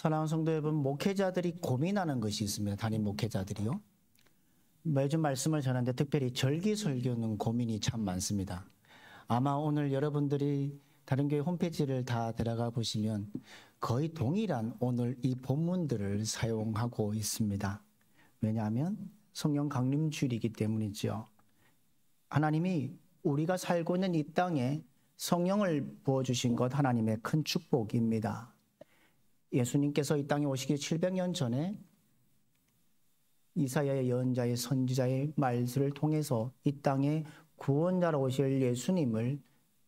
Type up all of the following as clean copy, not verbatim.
사랑하는 성도 여러분, 목회자들이 고민하는 것이 있습니다. 담임 목회자들이요. 매주 말씀을 전하는데 특별히 절기설교는 고민이 참 많습니다. 아마 오늘 여러분들이 다른 교회 홈페이지를 다 들어가 보시면 거의 동일한 오늘 이 본문들을 사용하고 있습니다. 왜냐하면 성령 강림주일이기 때문이죠. 하나님이 우리가 살고 있는 이 땅에 성령을 부어주신 것 하나님의 큰 축복입니다. 예수님께서 이 땅에 오시기 700년 전에 이사야의 예언자의 선지자의 말씀을 통해서 이 땅에 구원자로 오실 예수님을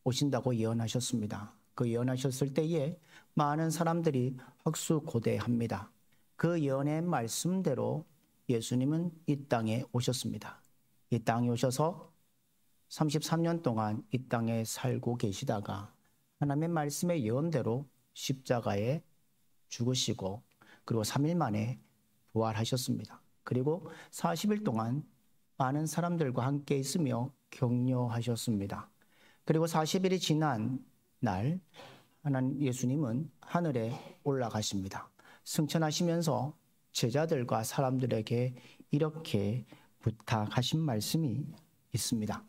오신다고 예언하셨습니다. 그 예언하셨을 때에 많은 사람들이 흑수고대합니다. 그 예언의 말씀대로 예수님은 이 땅에 오셨습니다. 이 땅에 오셔서 33년 동안 이 땅에 살고 계시다가 하나님의 말씀의 예언대로 십자가에 죽으시고 그리고 3일 만에 부활하셨습니다. 그리고 40일 동안 많은 사람들과 함께 있으며 격려하셨습니다. 그리고 40일이 지난 날 하나님 예수님은 하늘에 올라가십니다. 승천하시면서 제자들과 사람들에게 이렇게 부탁하신 말씀이 있습니다.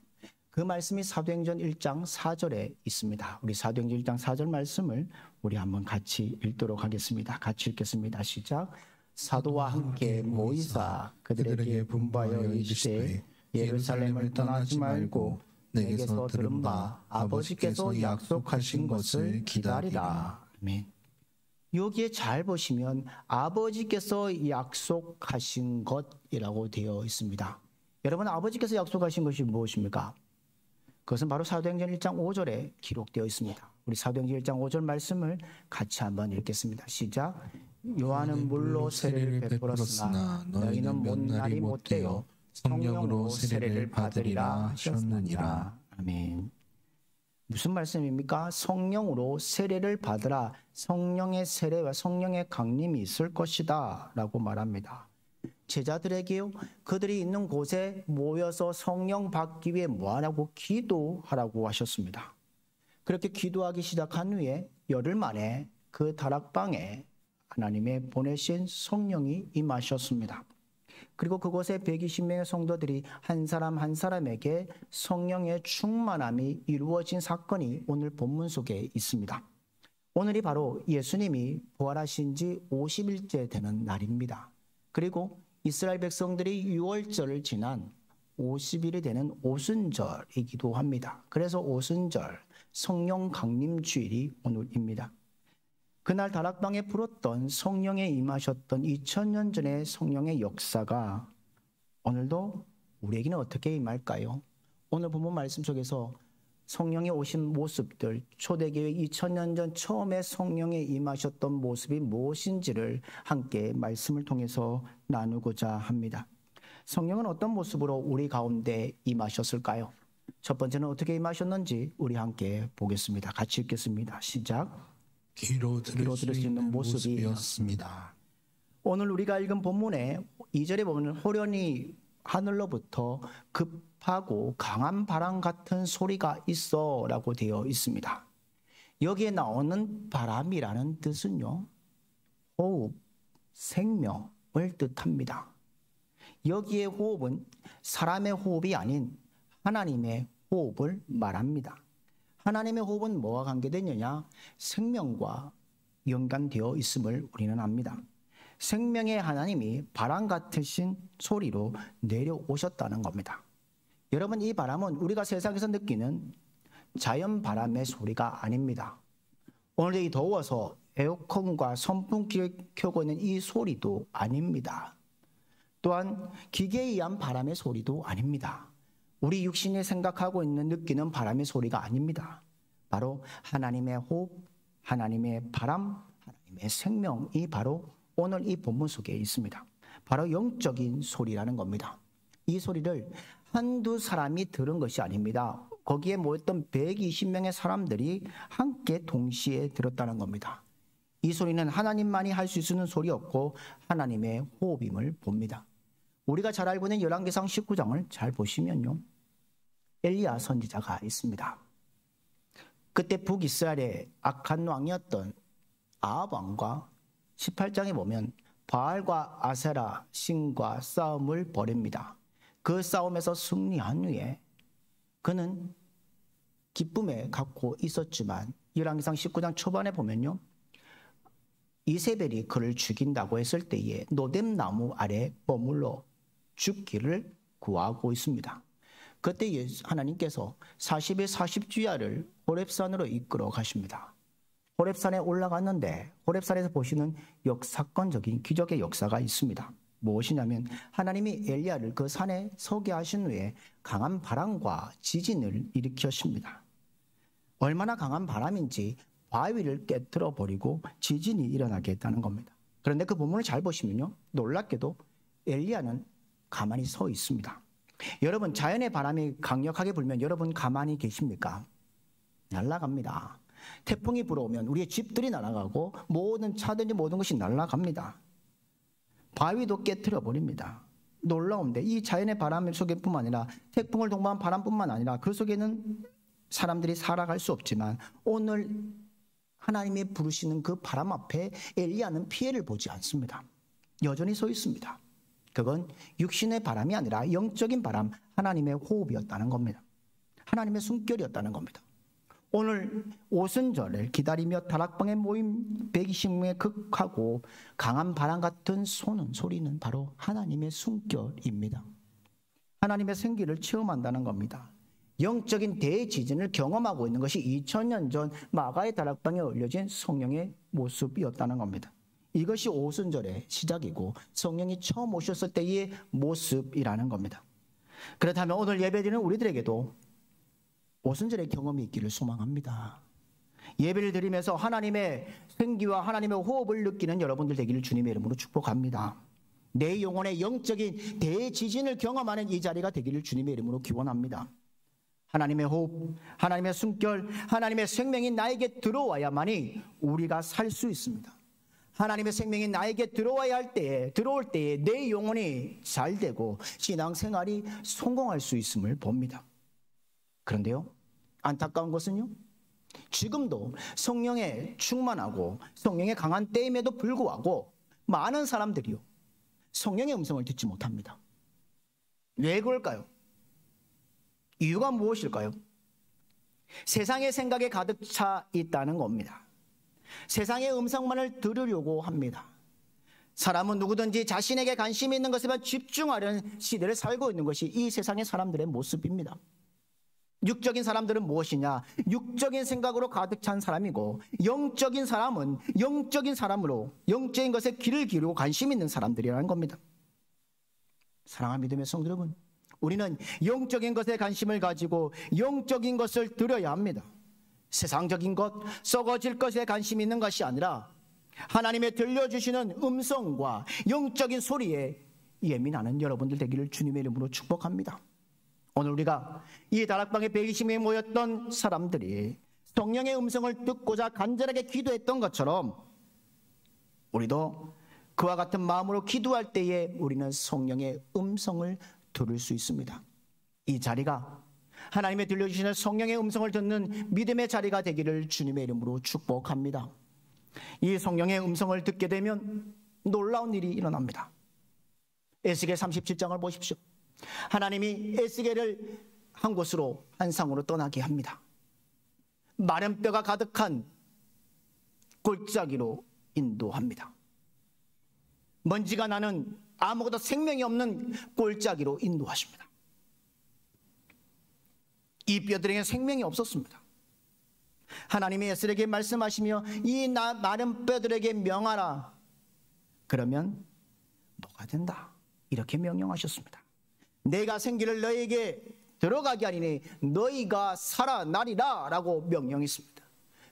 그 말씀이 사도행전 1장 4절에 있습니다. 우리 사도행전 1장 4절 말씀을 우리 한번 같이 읽도록 하겠습니다. 같이 읽겠습니다. 시작. 사도와 함께 모이사 그들에게 분부하여 이르시되 예루살렘을 떠나지 말고 내게서 들은 바 아버지께서 약속하신 것을 기다리라. 아멘. 여기에 잘 보시면 아버지께서 약속하신 것이라고 되어 있습니다. 여러분, 아버지께서 약속하신 것이 무엇입니까? 그것은 바로 사도행전 1장 5절에 기록되어 있습니다. 우리 사도행전 1장 5절 말씀을 같이 한번 읽겠습니다. 시작. 요한은 물로 세례를 베풀었으나 너희는 못 날이 못 되어 성령으로 세례를 받으리라 하셨느니라. 아멘. 무슨 말씀입니까? 성령으로 세례를 받으라. 성령의 세례와 성령의 강림이 있을 것이다 라고 말합니다. 제자들에게요, 그들이 있는 곳에 모여서 성령 받기 위해 뭐하라고? 기도하라고 하셨습니다. 그렇게 기도하기 시작한 후에 열흘 만에 그 다락방에 하나님의 보내신 성령이 임하셨습니다. 그리고 그곳에 120명의 성도들이 한 사람 한 사람에게 성령의 충만함이 이루어진 사건이 오늘 본문 속에 있습니다. 오늘이 바로 예수님이 부활하신 지 50일째 되는 날입니다. 그리고 이스라엘 백성들이 6월절을 지난 50일이 되는 오순절이기도 합니다. 그래서 오순절, 성령 강림주일이 오늘입니다. 그날 다락방에 불었던 성령에 임하셨던 2000년 전의 성령의 역사가 오늘도 우리에게는 어떻게 임할까요? 오늘 본문 말씀 속에서 성령이 오신 모습들, 초대교회 2000년 전 처음에 성령에 임하셨던 모습이 무엇인지를 함께 말씀을 통해서 나누고자 합니다. 성령은 어떤 모습으로 우리 가운데 임하셨을까요? 첫 번째는 어떻게 임하셨는지 우리 함께 보겠습니다. 같이 읽겠습니다. 시작. 귀로 들을 수 있는 모습이었습니다. 오늘 우리가 읽은 본문에 2절에 보면 호련히 하늘로부터 급하고 강한 바람 같은 소리가 있어 라고 되어 있습니다. 여기에 나오는 바람이라는 뜻은요, 호흡, 생명을 뜻합니다. 여기에 호흡은 사람의 호흡이 아닌 하나님의 호흡을 말합니다. 하나님의 호흡은 뭐와 관계되느냐? 생명과 연관되어 있음을 우리는 압니다. 생명의 하나님이 바람 같으신 소리로 내려오셨다는 겁니다. 여러분, 이 바람은 우리가 세상에서 느끼는 자연 바람의 소리가 아닙니다. 오늘 이 더워서 에어컨과 선풍기를 켜고 있는 이 소리도 아닙니다. 또한 기계에 의한 바람의 소리도 아닙니다. 우리 육신이 생각하고 있는 느끼는 바람의 소리가 아닙니다. 바로 하나님의 호흡, 하나님의 바람, 하나님의 생명이 바로 오늘 이 본문 속에 있습니다. 바로 영적인 소리라는 겁니다. 이 소리를 한두 사람이 들은 것이 아닙니다. 거기에 모였던 120명의 사람들이 함께 동시에 들었다는 겁니다. 이 소리는 하나님만이 할 수 있는 소리였고 하나님의 호흡임을 봅니다. 우리가 잘 알고 있는 열왕기상 19장을 잘 보시면요, 엘리야 선지자가 있습니다. 그때 북이스라엘의 악한 왕이었던 아합 왕과 18장에 보면 바알과 아세라 신과 싸움을 벌입니다. 그 싸움에서 승리한 후에 그는 기쁨에 갖고 있었지만 열왕기상 19장 초반에 보면요, 이세벨이 그를 죽인다고 했을 때에 노뎀나무 아래 머물러 죽기를 구하고 있습니다. 그때 하나님께서 40일 40주야를 호렙산으로 이끌어 가십니다. 호렙산에 올라갔는데 호렙산에서 보시는 사건적인 기적의 역사가 있습니다. 무엇이냐면 하나님이 엘리야를 그 산에 서게 하신 후에 강한 바람과 지진을 일으키십니다. 얼마나 강한 바람인지 바위를 깨뜨려 버리고 지진이 일어나게 했다는 겁니다. 그런데 그 본문을 잘 보시면요, 놀랍게도 엘리야는 가만히 서 있습니다. 여러분, 자연의 바람이 강력하게 불면 여러분 가만히 계십니까? 날아갑니다. 태풍이 불어오면 우리의 집들이 날아가고 모든 차든지 모든 것이 날아갑니다. 바위도 깨뜨려 버립니다. 놀라운데 이 자연의 바람 속에뿐만 아니라 태풍을 동반한 바람뿐만 아니라 그 속에는 사람들이 살아갈 수 없지만 오늘 하나님이 부르시는 그 바람 앞에 엘리야는 피해를 보지 않습니다. 여전히 서 있습니다. 그건 육신의 바람이 아니라 영적인 바람, 하나님의 호흡이었다는 겁니다. 하나님의 숨결이었다는 겁니다. 오늘 오순절을 기다리며 다락방에 모인 120명의 극하고 강한 바람 같은 소리는 바로 하나님의 숨결입니다. 하나님의 생기를 체험한다는 겁니다. 영적인 대지진을 경험하고 있는 것이 2000년 전 마가의 다락방에 올려진 성령의 모습이었다는 겁니다. 이것이 오순절의 시작이고 성령이 처음 오셨을 때의 모습이라는 겁니다. 그렇다면 오늘 예배드리는 우리들에게도 오순절의 경험이 있기를 소망합니다. 예배를 드리면서 하나님의 생기와 하나님의 호흡을 느끼는 여러분들 되기를 주님의 이름으로 축복합니다. 내 영혼의 영적인 대지진을 경험하는 이 자리가 되기를 주님의 이름으로 기원합니다. 하나님의 호흡, 하나님의 숨결, 하나님의 생명이 나에게 들어와야만이 우리가 살 수 있습니다. 하나님의 생명이 나에게 들어올 때에 내 영혼이 잘 되고 신앙생활이 성공할 수 있음을 봅니다. 그런데요, 안타까운 것은요, 지금도 성령에 충만하고 성령의 강한 때임에도 불구하고 많은 사람들이요, 성령의 음성을 듣지 못합니다. 왜 그럴까요? 이유가 무엇일까요? 세상의 생각에 가득 차 있다는 겁니다. 세상의 음성만을 들으려고 합니다. 사람은 누구든지 자신에게 관심이 있는 것에만 집중하려는 시대를 살고 있는 것이 이 세상의 사람들의 모습입니다. 육적인 사람들은 무엇이냐? 육적인 생각으로 가득 찬 사람이고, 영적인 사람은 영적인 사람으로 영적인 것에 귀를 기울이고 관심 있는 사람들이라는 겁니다. 사랑하는 믿음의 성도 여러분, 우리는 영적인 것에 관심을 가지고 영적인 것을 들어야 합니다. 세상적인 것, 썩어질 것에 관심 있는 것이 아니라 하나님의 들려주시는 음성과 영적인 소리에 예민하는 여러분들 되기를 주님의 이름으로 축복합니다. 오늘 우리가 이 다락방에 120명이 모였던 사람들이 성령의 음성을 듣고자 간절하게 기도했던 것처럼 우리도 그와 같은 마음으로 기도할 때에 우리는 성령의 음성을 들을 수 있습니다. 이 자리가 하나님의 들려주시는 성령의 음성을 듣는 믿음의 자리가 되기를 주님의 이름으로 축복합니다. 이 성령의 음성을 듣게 되면 놀라운 일이 일어납니다. 에스겔 37장을 보십시오. 하나님이 에스겔을 한 곳으로, 한 상으로 떠나게 합니다. 마른 뼈가 가득한 골짜기로 인도합니다. 먼지가 나는 아무것도 생명이 없는 골짜기로 인도하십니다. 이 뼈들에게 생명이 없었습니다. 하나님이 에스겔에게 말씀하시며 이 마른 뼈들에게 명하라. 그러면 뭐가 된다, 이렇게 명령하셨습니다. 내가 생기를 너에게 들어가게 하리니 너희가 살아나리라 라고 명령했습니다.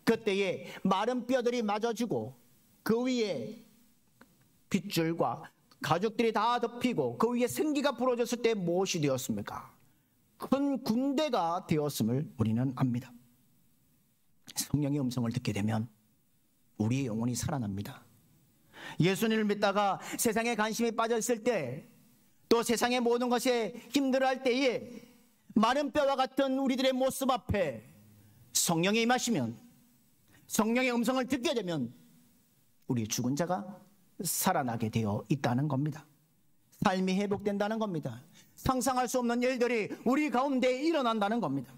그때에 마른 뼈들이 맞아지고 그 위에 핏줄과 가죽들이 다 덮이고 그 위에 생기가 불어졌을 때 무엇이 되었습니까? 큰 군대가 되었음을 우리는 압니다. 성령의 음성을 듣게 되면 우리의 영혼이 살아납니다. 예수님을 믿다가 세상에 관심이 빠져 있을 때, 또 세상의 모든 것에 힘들어할 때에 마른 뼈와 같은 우리들의 모습 앞에 성령이 임하시면, 성령의 음성을 듣게 되면 우리 죽은 자가 살아나게 되어 있다는 겁니다. 삶이 회복된다는 겁니다. 상상할 수 없는 일들이 우리 가운데 일어난다는 겁니다.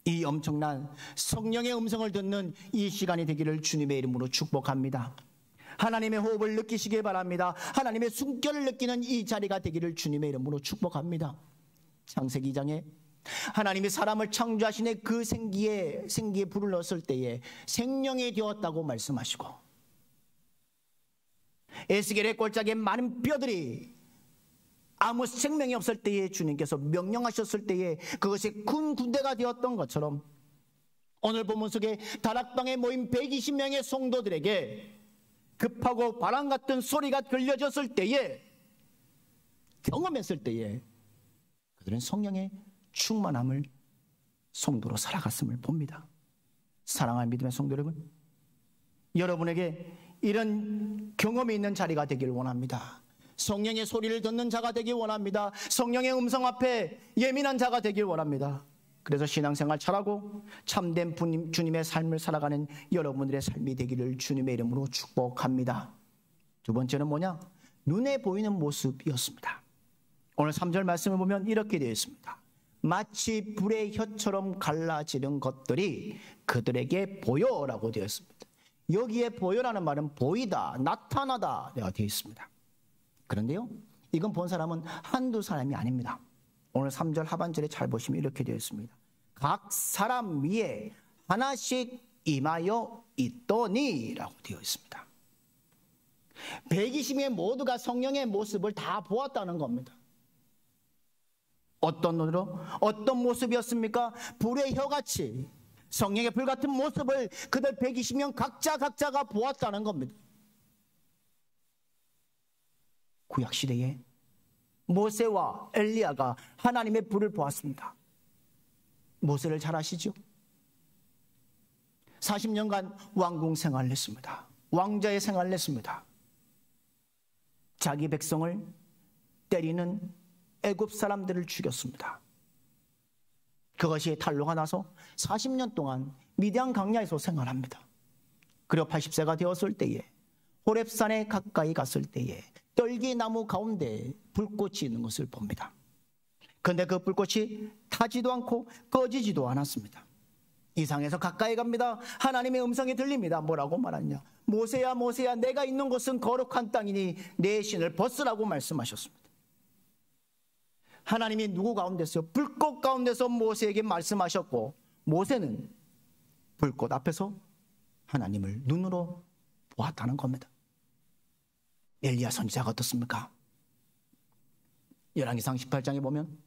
이 엄청난 성령의 음성을 듣는 이 시간이 되기를 주님의 이름으로 축복합니다. 하나님의 호흡을 느끼시길 바랍니다. 하나님의 숨결을 느끼는 이 자리가 되기를 주님의 이름으로 축복합니다. 창세기 2장에 하나님이 사람을 창조하시니 그 생기에 불을 넣었을 때에 생명이 되었다고 말씀하시고, 에스겔의 골짜기에 많은 뼈들이 아무 생명이 없을 때에 주님께서 명령하셨을 때에 그것이 큰 군대가 되었던 것처럼, 오늘 본문 속에 다락방에 모인 120명의 성도들에게 급하고 바람 같은 소리가 들려졌을 때에, 경험했을 때에 그들은 성령의 충만함을 성도로 살아갔음을 봅니다. 사랑하는 믿음의 성도 여러분, 여러분에게 이런 경험이 있는 자리가 되길 원합니다. 성령의 소리를 듣는 자가 되길 원합니다. 성령의 음성 앞에 예민한 자가 되길 원합니다. 그래서 신앙생활 잘하고 참된 주님의 삶을 살아가는 여러분들의 삶이 되기를 주님의 이름으로 축복합니다. 두 번째는 뭐냐? 눈에 보이는 모습이었습니다. 오늘 3절 말씀을 보면 이렇게 되어 있습니다. 마치 불의 혀처럼 갈라지는 것들이 그들에게 보여라고 되어 있습니다. 여기에 보여라는 말은 보이다, 나타나다 되어 있습니다. 그런데요, 이건 본 사람은 한두 사람이 아닙니다. 오늘 3절 하반절에 잘 보시면 이렇게 되어 있습니다. 각 사람 위에 하나씩 임하여 있더니 라고 되어 있습니다. 120명 모두가 성령의 모습을 다 보았다는 겁니다. 어떤 눈으로? 어떤 모습이었습니까? 불의 혀같이 성령의 불같은 모습을 그들 120명 각자가 보았다는 겁니다. 구약시대에 모세와 엘리야가 하나님의 불을 보았습니다. 모세를 잘 아시죠? 40년간 왕궁 생활을 했습니다. 왕자의 생활을 했습니다. 자기 백성을 때리는 애굽 사람들을 죽였습니다. 그것이 탄로가 나서 40년 동안 미디안 광야에서 생활합니다. 그리고 80세가 되었을 때에 호렙산에 가까이 갔을 때에 떨기나무 가운데 불꽃이 있는 것을 봅니다. 그런데 그 불꽃이 타지도 않고 꺼지지도 않았습니다. 이상해서 가까이 갑니다. 하나님의 음성이 들립니다. 뭐라고 말하냐? 모세야 모세야, 내가 있는 곳은 거룩한 땅이니 내 신을 벗으라고 말씀하셨습니다. 하나님이 누구 가운데서? 불꽃 가운데서 모세에게 말씀하셨고, 모세는 불꽃 앞에서 하나님을 눈으로 보았다는 겁니다. 엘리야 선지자가 어떻습니까? 열왕기상 18장에 보면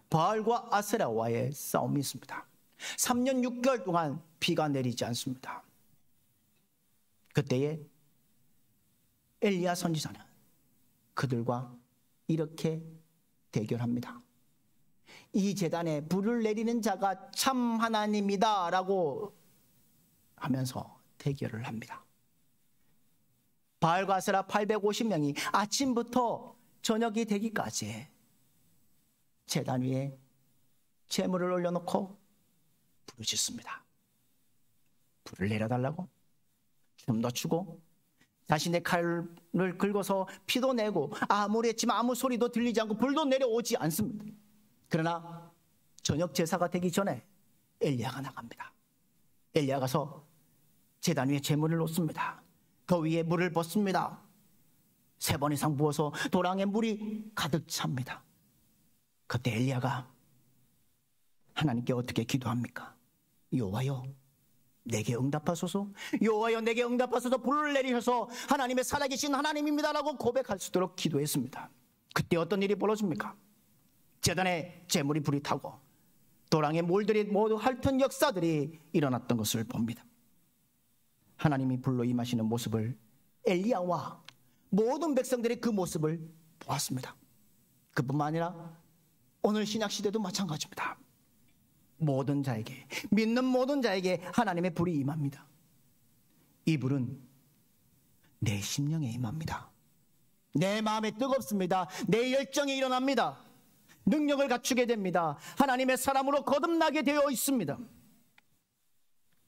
바알과 아세라와의 싸움이 있습니다. 3년 6개월 동안 비가 내리지 않습니다. 그때에 엘리야 선지자는 그들과 이렇게 대결합니다. 이 제단에 불을 내리는 자가 참 하나님이다 라고 하면서 대결을 합니다. 바알과 아세라 850명이 아침부터 저녁이 되기까지 제단 위에 제물을 올려놓고 불을 짓습니다. 불을 내려달라고 춤도 추고 자신의 칼을 긁어서 피도 내고 아무리 했지만 아무 소리도 들리지 않고 불도 내려오지 않습니다. 그러나 저녁 제사가 되기 전에 엘리야가 나갑니다. 엘리야가 가서 제단 위에 제물을 놓습니다. 그 위에 물을 붓습니다. 3번 이상 부어서 도랑에 물이 가득 찹니다. 그때 엘리야가 하나님께 어떻게 기도합니까? 여호와여 내게 응답하소서, 여호와여 내게 응답하소서, 불을 내리셔서 하나님의 살아계신 하나님입니다라고 고백할 수 있도록 기도했습니다. 그때 어떤 일이 벌어집니까? 제단에 제물이 불이 타고 도랑의 물들이 모두 핥은 역사들이 일어났던 것을 봅니다. 하나님이 불로 임하시는 모습을 엘리야와 모든 백성들이 그 모습을 보았습니다. 그뿐만 아니라 오늘 신약시대도 마찬가지입니다. 모든 자에게, 믿는 모든 자에게 하나님의 불이 임합니다. 이 불은 내 심령에 임합니다. 내 마음에 뜨겁습니다. 내 열정이 일어납니다. 능력을 갖추게 됩니다. 하나님의 사람으로 거듭나게 되어 있습니다.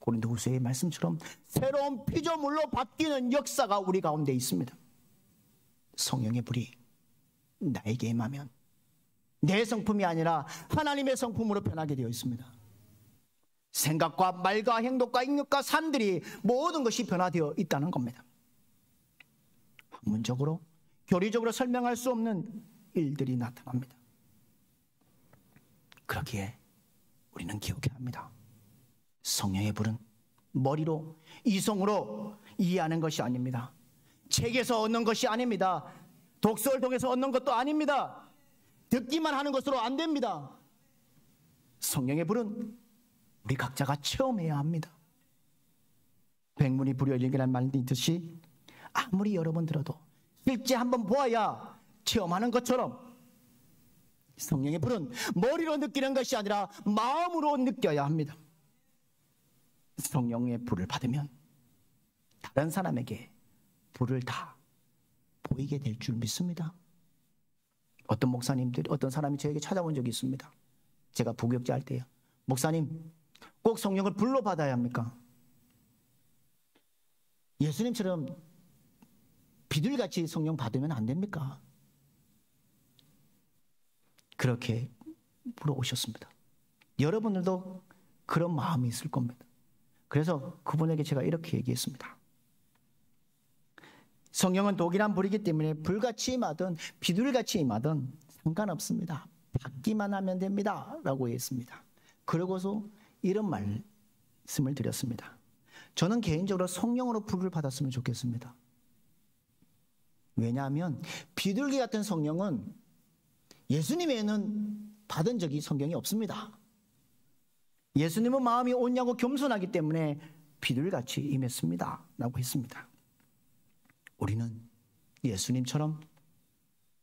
고린도후서의 말씀처럼 새로운 피조물로 바뀌는 역사가 우리 가운데 있습니다. 성령의 불이 나에게 임하면 내 성품이 아니라 하나님의 성품으로 변하게 되어 있습니다. 생각과 말과 행동과 인격과 삶들이 모든 것이 변화되어 있다는 겁니다. 학문적으로 교리적으로 설명할 수 없는 일들이 나타납니다. 그렇기에 우리는 기억해야 합니다. 성령의 불은 머리로 이성으로 이해하는 것이 아닙니다. 책에서 얻는 것이 아닙니다. 독서를 통해서 얻는 것도 아닙니다. 듣기만 하는 것으로 안 됩니다. 성령의 불은 우리 각자가 체험해야 합니다. 백문이 불여일견이라는 말이 있듯이 아무리 여러 번 들어도 실제 한번 보아야 체험하는 것처럼 성령의 불은 머리로 느끼는 것이 아니라 마음으로 느껴야 합니다. 성령의 불을 받으면 다른 사람에게 불을 다 보이게 될 줄 믿습니다. 어떤 목사님들이, 어떤 사람이 저에게 찾아온 적이 있습니다. 제가 부교육자 할 때요. 목사님, 꼭 성령을 불로 받아야 합니까? 예수님처럼 비둘기같이 성령 받으면 안 됩니까? 그렇게 물어오셨습니다. 여러분들도 그런 마음이 있을 겁니다. 그래서 그분에게 제가 이렇게 얘기했습니다. 성령은 독일한 불이기 때문에 불같이 임하든 비둘기같이 임하든 상관없습니다. 받기만 하면 됩니다. 라고 했습니다. 그러고서 이런 말씀을 드렸습니다. 저는 개인적으로 성령으로 불을 받았으면 좋겠습니다. 왜냐하면 비둘기 같은 성령은 예수님에는 받은 적이 성경이 없습니다. 예수님은 마음이 온유하고 겸손하기 때문에 비둘기같이 임했습니다. 라고 했습니다. 우리는 예수님처럼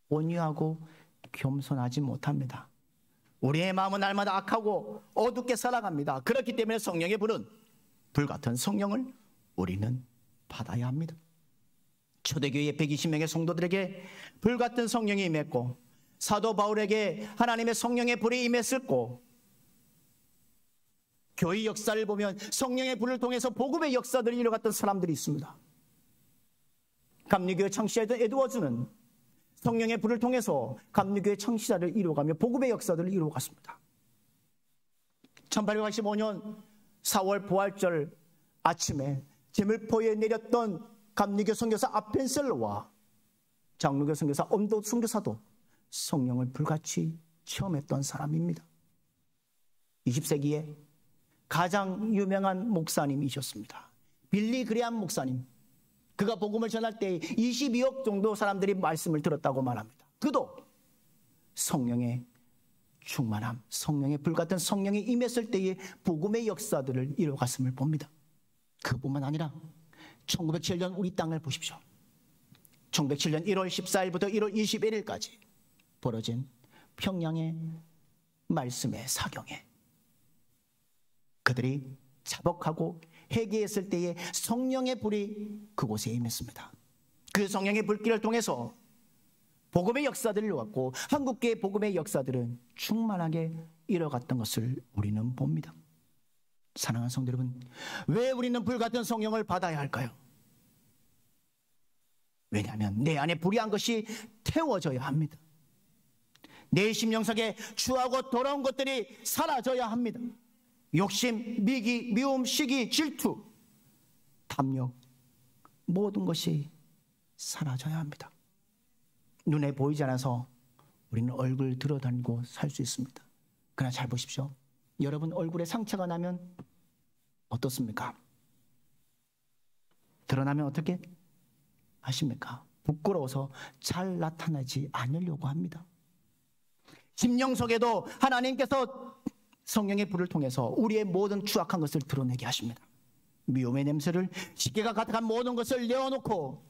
온유하고 겸손하지 못합니다. 우리의 마음은 날마다 악하고 어둡게 살아갑니다. 그렇기 때문에 성령의 불은 불같은 성령을 우리는 받아야 합니다. 초대교회 120명의 성도들에게 불같은 성령이 임했고 사도 바울에게 하나님의 성령의 불이 임했었고 교회 역사를 보면 성령의 불을 통해서 복음의 역사들을 이뤄갔던 사람들이 있습니다. 감리교회 창시자였던 에드워즈는 성령의 불을 통해서 감리교회 창시자를 이루어가며 복음의 역사들을 이루어갔습니다. 1885년 4월 부활절 아침에 제물포에 내렸던 감리교 선교사 아펜셀로와 장로교 선교사 엄도 선교사도 성령을 불같이 체험했던 사람입니다. 20세기에 가장 유명한 목사님이셨습니다. 빌리 그레함 목사님. 그가 복음을 전할 때 22억 정도 사람들이 말씀을 들었다고 말합니다. 그도 성령의 충만함, 성령의 불같은 성령이 임했을 때의 복음의 역사들을 이뤄갔음을 봅니다. 그뿐만 아니라 1907년 우리 땅을 보십시오. 1907년 1월 14일부터 1월 21일까지 벌어진 평양의 말씀의 사경에 그들이 자복하고 회개했을 때에 성령의 불이 그곳에 임했습니다. 그 성령의 불길을 통해서 복음의 역사들을 이루었고 한국교회 복음의 역사들은 충만하게 이뤄갔던 것을 우리는 봅니다. 사랑하는 성도 여러분, 왜 우리는 불같은 성령을 받아야 할까요? 왜냐하면 내 안에 불이한 것이 태워져야 합니다. 내 심령속에 추하고 더러운 것들이 사라져야 합니다. 욕심, 미기, 미움, 시기, 질투, 탐욕, 모든 것이 사라져야 합니다. 눈에 보이지 않아서 우리는 얼굴 들어다니고 살 수 있습니다. 그러나 잘 보십시오. 여러분 얼굴에 상처가 나면 어떻습니까? 드러나면 어떻게 하십니까? 부끄러워서 잘 나타나지 않으려고 합니다. 심령 속에도 하나님께서 성령의 불을 통해서 우리의 모든 추악한 것을 드러내게 하십니다. 미움의 냄새를, 십계가 가득한 모든 것을 내어놓고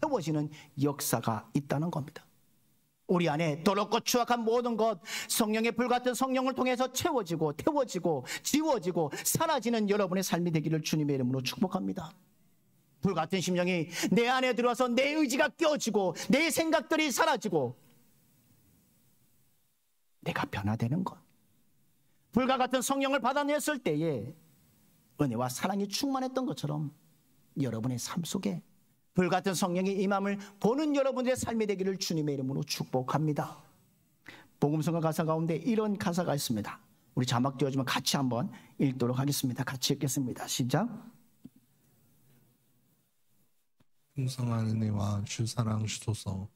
태워지는 역사가 있다는 겁니다. 우리 안에 더럽고 추악한 모든 것, 성령의 불 같은 성령을 통해서 채워지고 태워지고 지워지고 사라지는 여러분의 삶이 되기를 주님의 이름으로 축복합니다. 불 같은 심령이 내 안에 들어와서 내 의지가 깨어지고 내 생각들이 사라지고 내가 변화되는 것. 불과 같은 성령을 받아냈을 때에 은혜와 사랑이 충만했던 것처럼 여러분의 삶 속에 불같은 성령의 임함을 보는 여러분들의 삶이 되기를 주님의 이름으로 축복합니다. 복음성가 가사 가운데 이런 가사가 있습니다. 우리 자막 띄워주면 같이 한번 읽도록 하겠습니다. 같이 읽겠습니다. 시작. 풍성한 은혜와 주 사랑 주소서.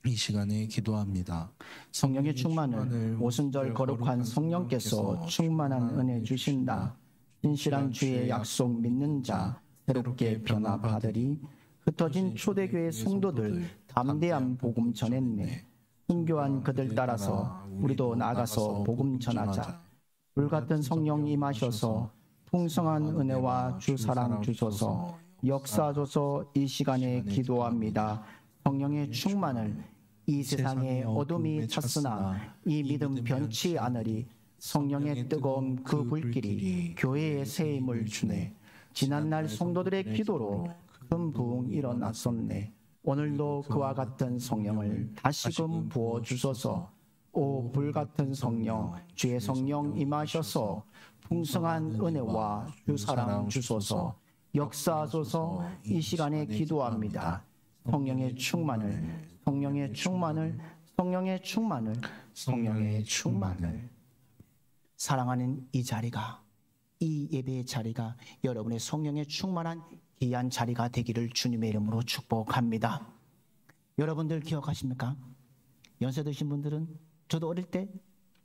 이 시간에 기도합니다. 성령의 충만을 오순절 거룩한 성령께서 충만한 은혜 주신다. 신실한 주의 약속 믿는 자 새롭게 변화받으리. 흩어진 초대교회 성도들 담대한 복음 전했네. 순교한 그들 따라서 우리도 나가서 복음 전하자. 불같은 성령 임하셔서 풍성한 은혜와 주 사랑 주소서. 역사하소서. 이 시간에 기도합니다. 성령의 충만을 이 세상에 어둠이 찼으나 이 믿음 변치 않으리. 성령의 뜨거운 그 불길이 교회에 새 힘을 주네. 지난날 성도들의 기도로 큰 부흥 일어났었네. 오늘도 그와 같은 성령을 다시금 부어주소서. 오 불같은 성령, 주의 성령 임하셔서 풍성한 은혜와 주 사랑 주소서. 역사하소서. 이 시간에 기도합니다. 성령의 충만을, 성령의 충만을, 성령의 충만을, 성령의 충만을. 사랑하는 이 자리가, 이 예배의 자리가 여러분의 성령의 충만한 귀한 자리가 되기를 주님의 이름으로 축복합니다. 여러분들 기억하십니까? 연세 드신 분들은, 저도 어릴 때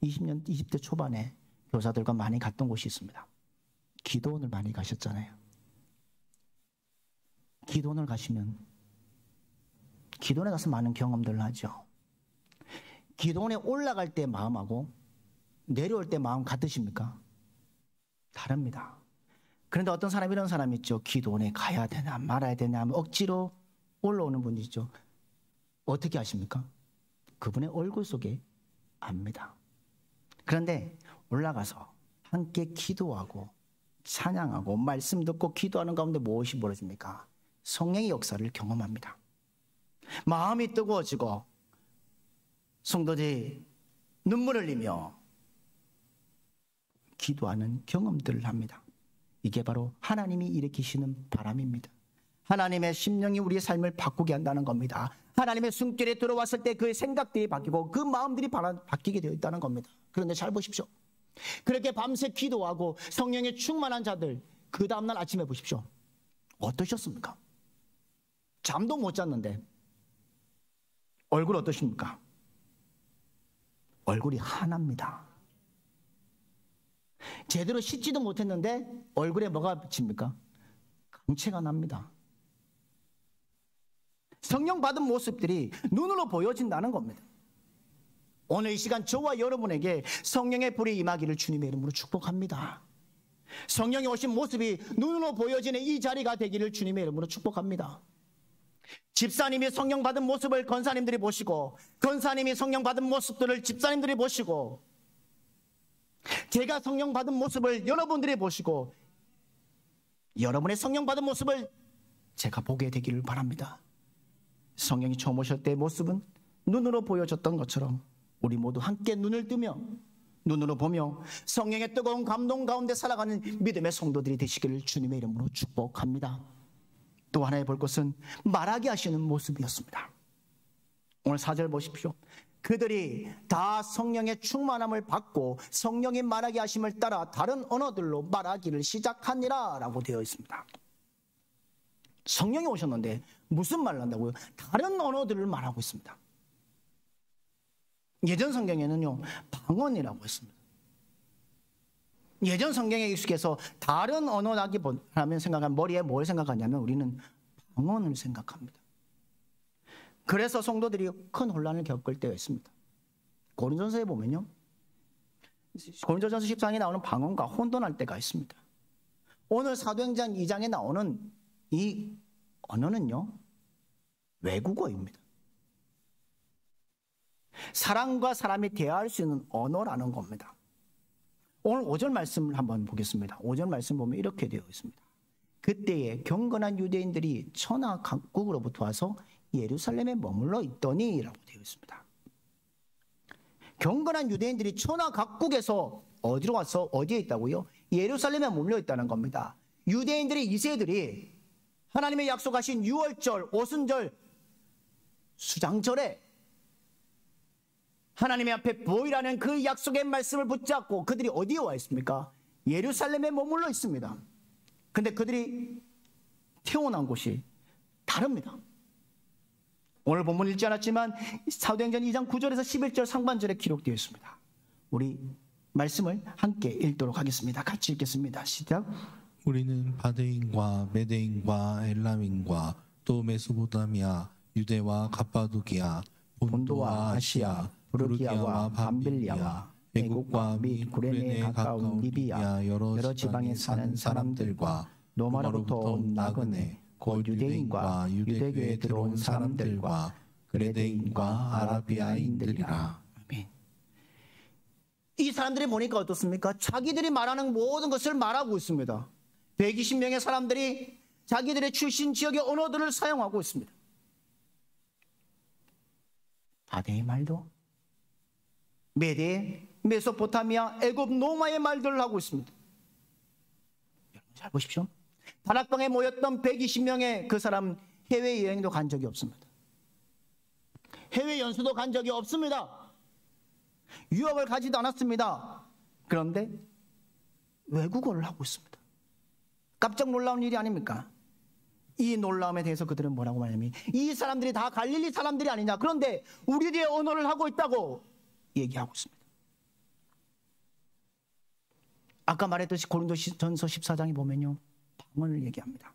20대 초반에 교사들과 많이 갔던 곳이 있습니다. 기도원을 많이 가셨잖아요. 기도원을 가시면 기도원에 가서 많은 경험들을 하죠. 기도원에 올라갈 때 마음하고 내려올 때 마음 같으십니까? 다릅니다. 그런데 어떤 사람이 이런 사람이 있죠. 기도원에 가야 되나 말아야 되나 하면 억지로 올라오는 분이 있죠. 어떻게 아십니까? 그분의 얼굴 속에 압니다. 그런데 올라가서 함께 기도하고 찬양하고 말씀 듣고 기도하는 가운데 무엇이 벌어집니까? 성령의 역사를 경험합니다. 마음이 뜨거워지고 성도들이 눈물을 흘리며 기도하는 경험들을 합니다. 이게 바로 하나님이 일으키시는 바람입니다. 하나님의 심령이 우리의 삶을 바꾸게 한다는 겁니다. 하나님의 숨결에 들어왔을 때 그의 생각들이 바뀌고 그 마음들이 바뀌게 되어 있다는 겁니다. 그런데 잘 보십시오. 그렇게 밤새 기도하고 성령에 충만한 자들, 그 다음날 아침에 보십시오. 어떠셨습니까? 잠도 못 잤는데 얼굴 어떠십니까? 얼굴이 환합니다. 제대로 씻지도 못했는데 얼굴에 뭐가 비칩니까? 강체가 납니다. 성령 받은 모습들이 눈으로 보여진다는 겁니다. 오늘 이 시간 저와 여러분에게 성령의 불이 임하기를 주님의 이름으로 축복합니다. 성령이 오신 모습이 눈으로 보여지는 이 자리가 되기를 주님의 이름으로 축복합니다. 집사님이 성령 받은 모습을 권사님들이 보시고, 권사님이 성령 받은 모습들을 집사님들이 보시고, 제가 성령 받은 모습을 여러분들이 보시고, 여러분의 성령 받은 모습을 제가 보게 되기를 바랍니다. 성령이 처음 오실 때의 모습은 눈으로 보여졌던 것처럼 우리 모두 함께 눈을 뜨며 눈으로 보며 성령의 뜨거운 감동 가운데 살아가는 믿음의 성도들이 되시기를 주님의 이름으로 축복합니다. 또 하나의 볼 것은 말하게 하시는 모습이었습니다. 오늘 4절 보십시오. 그들이 다 성령의 충만함을 받고 성령이 말하게 하심을 따라 다른 언어들로 말하기를 시작하니라 라고 되어 있습니다. 성령이 오셨는데 무슨 말을 한다고요? 다른 언어들을 말하고 있습니다. 예전 성경에는요, 방언이라고 했습니다. 예전 성경에 익숙해서 다른 언어라기보다는 생각하면 머리에 뭘 생각하냐면 우리는 방언을 생각합니다. 그래서 성도들이 큰 혼란을 겪을 때가 있습니다. 고린도전서에 보면요, 고린도전서 14장에 나오는 방언과 혼돈할 때가 있습니다. 오늘 사도행전 2장에 나오는 이 언어는요, 외국어입니다. 사람과 사람이 대화할 수 있는 언어라는 겁니다. 오늘 5절 말씀을 한번 보겠습니다. 5절 말씀 보면 이렇게 되어 있습니다. 그때에 경건한 유대인들이 천하 각국으로부터 와서 예루살렘에 머물러 있더니 라고 되어 있습니다. 경건한 유대인들이 천하 각국에서 어디로 와서 어디에 있다고요? 예루살렘에 머물러 있다는 겁니다. 유대인들의 이세들이 하나님의 약속하신 유월절, 오순절, 수장절에 하나님의 앞에 보이라는 그 약속의 말씀을 붙잡고 그들이 어디에 와 있습니까? 예루살렘에 머물러 있습니다. 근데 그들이 태어난 곳이 다릅니다. 오늘 본문 읽지 않았지만 사도행전 2장 9절에서 11절 상반절에 기록되어 있습니다. 우리 말씀을 함께 읽도록 하겠습니다. 같이 읽겠습니다. 시작. 우리는 바데인과 메데인과 엘람인과 또 메소포타미아, 유대와 갑바도기아, 본도와 아시아, 부르기아와 밤빌리아와 애국과 및 구레네에 가까운 리비아 여러 지방에 사는 사람들과 로마로부터 온 나그네 곧 유대인과 유대교에 들어온 사람들과 그레데인과 아라비아인들이라. 아멘. 이 사람들이 보니까 어떻습니까? 자기들이 말하는 모든 것을 말하고 있습니다. 120명의 사람들이 자기들의 출신 지역의 언어들을 사용하고 있습니다. 바데의 말도, 메데, 메소포타미아, 애굽, 노마의 말들을 하고 있습니다. 여러분 잘 보십시오. 다락방에 모였던 120명의 그 사람 해외여행도 간 적이 없습니다. 해외 연수도 간 적이 없습니다. 유학을 가지도 않았습니다. 그런데 외국어를 하고 있습니다. 깜짝 놀라운 일이 아닙니까? 이 놀라움에 대해서 그들은 뭐라고 말하냐면 이 사람들이 다 갈릴리 사람들이 아니냐. 그런데 우리들의 언어를 하고 있다고 얘기하고 있습니다. 아까 말했듯이 고린도전서 14장에 보면요. 방언을 얘기합니다.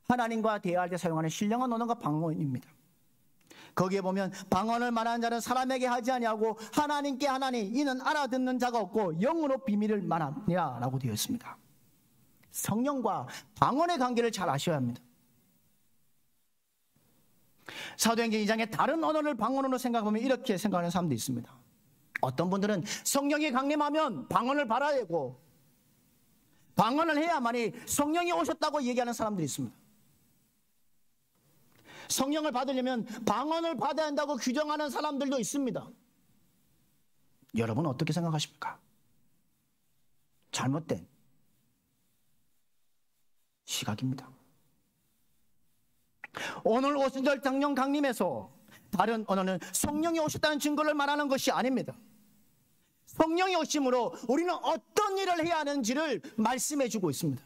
하나님과 대화할 때 사용하는 신령한 언어가 방언입니다. 거기에 보면 방언을 말하는 자는 사람에게 하지 아니하고 하나님께 하나니 이는 알아듣는 자가 없고 영으로 비밀을 말하니라 라고 되어 있습니다. 성령과 방언의 관계를 잘 아셔야 합니다. 사도행전 2장에 다른 언어를 방언으로 생각하면 이렇게 생각하는 사람도 있습니다. 어떤 분들은 성령이 강림하면 방언을 받아야 되고 방언을 해야만이 성령이 오셨다고 얘기하는 사람들이 있습니다. 성령을 받으려면 방언을 받아야 한다고 규정하는 사람들도 있습니다. 여러분 어떻게 생각하십니까? 잘못된 시각입니다. 오늘 오순절 장령 강림에서 다른 언어는 성령이 오셨다는 증거를 말하는 것이 아닙니다. 성령이 오심으로 우리는 어떤 일을 해야 하는지를 말씀해 주고 있습니다.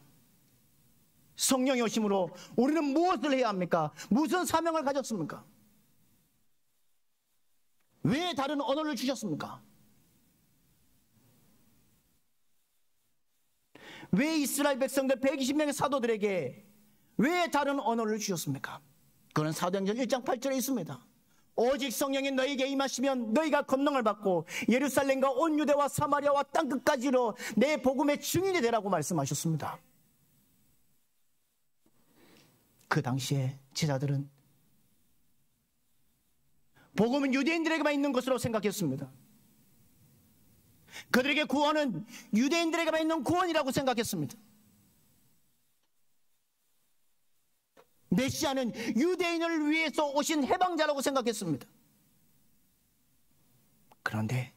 성령이 오심으로 우리는 무엇을 해야 합니까? 무슨 사명을 가졌습니까? 왜 다른 언어를 주셨습니까? 왜 이스라엘 백성들 120명의 사도들에게 왜 다른 언어를 주셨습니까? 그건 사도행전 1장 8절에 있습니다. 오직 성령이 너희에게 임하시면 너희가 권능을 받고 예루살렘과 온 유대와 사마리아와 땅끝까지로 내 복음의 증인이 되라고 말씀하셨습니다. 그 당시에 제자들은 복음은 유대인들에게만 있는 것으로 생각했습니다. 그들에게 구원은 유대인들에게만 있는 구원이라고 생각했습니다. 메시아는 유대인을 위해서 오신 해방자라고 생각했습니다. 그런데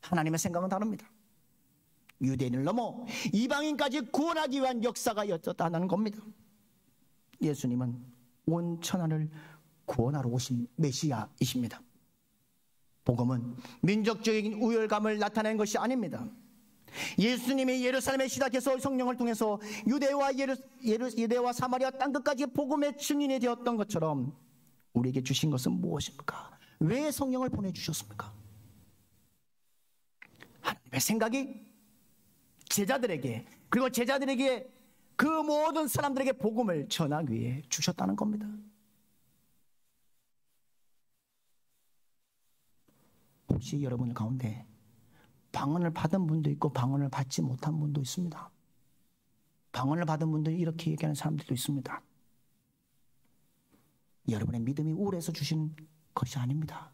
하나님의 생각은 다릅니다. 유대인을 넘어 이방인까지 구원하기 위한 역사가 였다는 겁니다. 예수님은 온 천하를 구원하러 오신 메시아이십니다. 복음은 민족적인 우열감을 나타내는 것이 아닙니다. 예수님이 예루살렘에 시작해서 성령을 통해서 유대와 사마리아 땅끝까지 복음의 증인이 되었던 것처럼 우리에게 주신 것은 무엇입니까? 왜 성령을 보내주셨습니까? 하나님의 생각이 제자들에게 그리고 제자들에게 그 모든 사람들에게 복음을 전하기 위해 주셨다는 겁니다. 혹시 여러분 가운데 방언을 받은 분도 있고 방언을 받지 못한 분도 있습니다. 방언을 받은 분들이 이렇게 얘기하는 사람들도 있습니다. 여러분의 믿음이 우울해서 주신 것이 아닙니다.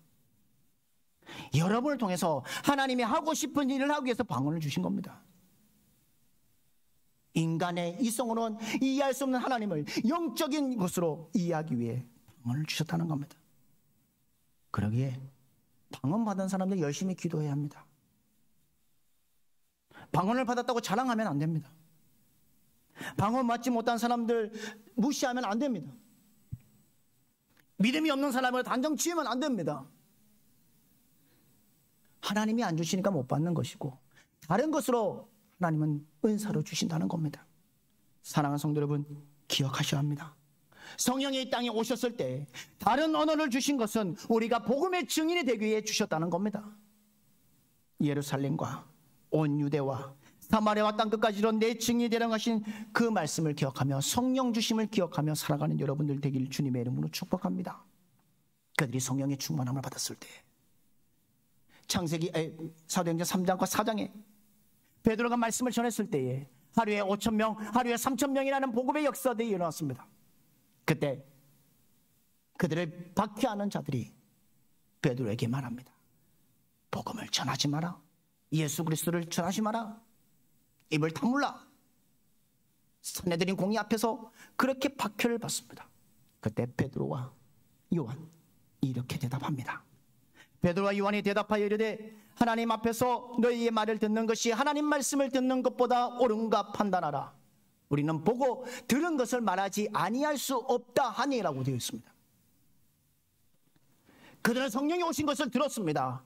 여러분을 통해서 하나님이 하고 싶은 일을 하기 위해서 방언을 주신 겁니다. 인간의 이성으로는 이해할 수 없는 하나님을 영적인 것으로 이해하기 위해 방언을 주셨다는 겁니다. 그러기에 방언 받은 사람들 열심히 기도해야 합니다. 방언을 받았다고 자랑하면 안 됩니다. 방언받지 못한 사람들 무시하면 안 됩니다. 믿음이 없는 사람을 단정 지으면 안 됩니다. 하나님이 안 주시니까 못 받는 것이고 다른 것으로 하나님은 은사로 주신다는 겁니다. 사랑하는 성도 여러분, 기억하셔야 합니다. 성령이 이 땅에 오셨을 때 다른 언어를 주신 것은 우리가 복음의 증인이 되기 위해 주셨다는 겁니다. 예루살렘과 온 유대와 사마리아와 땅끝까지로 내 증인이 되라고 하신 그 말씀을 기억하며 성령 주심을 기억하며 살아가는 여러분들 되기를 주님의 이름으로 축복합니다. 그들이 성령의 충만함을 받았을 때 창세기 사도행전 3장과 4장에 베드로가 말씀을 전했을 때에 하루에 5,000명, 하루에 3,000명이라는 복음의 역사들이 일어났습니다. 그때 그들을 박해하는 자들이 베드로에게 말합니다. 복음을 전하지 마라. 예수 그리스도를 전하지 마라. 입을 다물라. 사내들인 공의 앞에서 그렇게 박해를 받습니다. 그때 베드로와 요한 이렇게 대답합니다. 베드로와 요한이 대답하여 이르되 하나님 앞에서 너희의 말을 듣는 것이 하나님 말씀을 듣는 것보다 옳은가 판단하라. 우리는 보고 들은 것을 말하지 아니할 수 없다 하니라고 되어 있습니다. 그들은 성령이 오신 것을 들었습니다.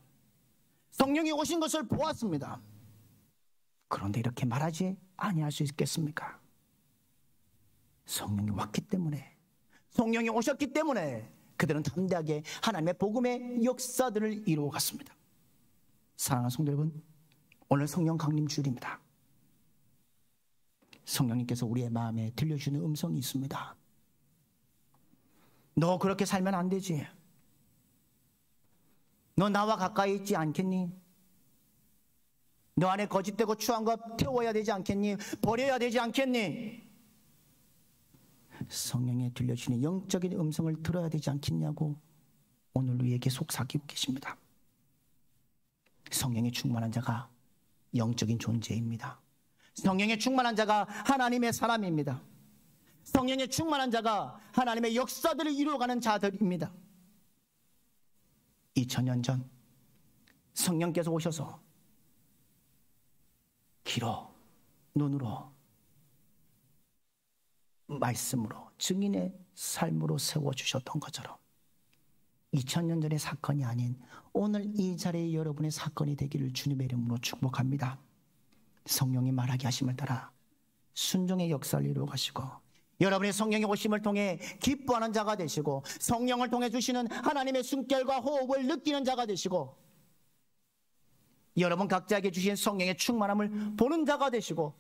성령이 오신 것을 보았습니다. 그런데 이렇게 말하지 아니할 수 있겠습니까? 성령이 왔기 때문에, 성령이 오셨기 때문에 그들은 담대하게 하나님의 복음의 역사들을 이루어갔습니다. 사랑하는 성도 여러분, 오늘 성령 강림 주일입니다. 성령님께서 우리의 마음에 들려주는 음성이 있습니다. 너 그렇게 살면 안 되지. 너 나와 가까이 있지 않겠니? 너 안에 거짓되고 추한 것 태워야 되지 않겠니? 버려야 되지 않겠니? 성령에 들려주는 영적인 음성을 들어야 되지 않겠냐고 오늘 우리에게 속삭이고 계십니다. 성령에 충만한 자가 영적인 존재입니다. 성령에 충만한 자가 하나님의 사람입니다. 성령에 충만한 자가 하나님의 역사들을 이루어가는 자들입니다. 2000년 전 성령께서 오셔서 귀로, 눈으로, 말씀으로, 증인의 삶으로 세워주셨던 것처럼 2000년 전의 사건이 아닌 오늘 이 자리에 여러분의 사건이 되기를 주님의 이름으로 축복합니다. 성령이 말하게 하심을 따라 순종의 역사를 이루어 가시고 여러분의 성령의 오심을 통해 기뻐하는 자가 되시고 성령을 통해 주시는 하나님의 숨결과 호흡을 느끼는 자가 되시고 여러분 각자에게 주신 성령의 충만함을 보는 자가 되시고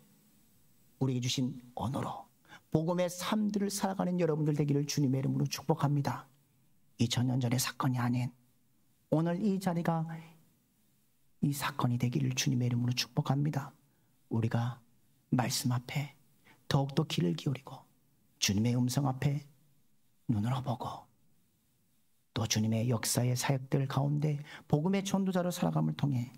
우리에게 주신 언어로 복음의 삶들을 살아가는 여러분들 되기를 주님의 이름으로 축복합니다. 2000년 전의 사건이 아닌 오늘 이 자리가 이 사건이 되기를 주님의 이름으로 축복합니다. 우리가 말씀 앞에 더욱더 귀를 기울이고 주님의 음성 앞에 눈으로 보고 또 주님의 역사의 사역들 가운데 복음의 전도자로 살아감을 통해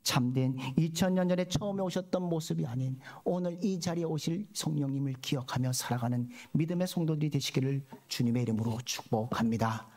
참된 2000년 전에 처음에 오셨던 모습이 아닌 오늘 이 자리에 오실 성령님을 기억하며 살아가는 믿음의 성도들이 되시기를 주님의 이름으로 축복합니다.